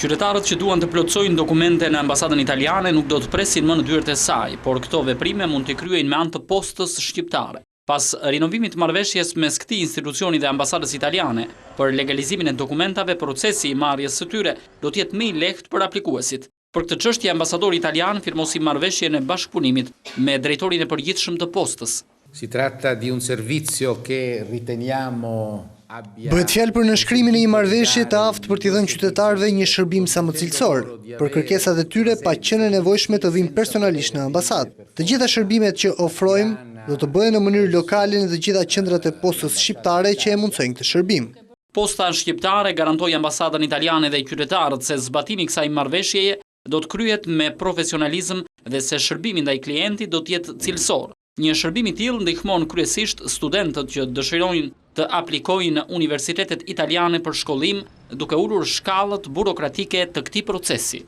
Qytetarët që duan të plotësojnë dokumente në ambasadën italiane nuk do të presin më në dyert e saj, por këto veprime mund të kryejnë me anë të postës shqiptare. Pas rinovimit të marrëveshjes mes këtij institucioni dhe ambasadës italiane për legalizimin e dokumentave, procesi i marrjes së tyre do të jetë më i lehtë për aplikuesit. Për këtë çështje, ambasadori italian firmosi marrëveshjen e bashkëpunimit me drejtorin e përgjithshëm të postës. Si tratta di un servizio che riteniamo Bëhet fjalë për nënshkrimin e një marrëveshje të aftë për t'i dhënë qytetarëve një shërbim sa më cilësor, për kërkesat e tyre pa qenë nevojshme të vinë personalisht në ambasadë. Të gjitha shërbimet që ofrojmë do të bëhen në mënyrë lokale në të gjitha qendrat e postës shqiptare që e mundsojnë këtë shërbim. Posta shqiptare garantoi ambasadën italiane dhe qytetarët se zbatimi i kësaj marrëveshjeje do të kryhet me profesionalizëm dhe se shërbimi ndaj klientit do të jetë cilësor. Një shërbim i tillë ndihmon kryesisht studentët që dëshirojnë të aplikojnë në universitetet italiane për shkollim, duke ulur shkallët burokratike të këtij procesi.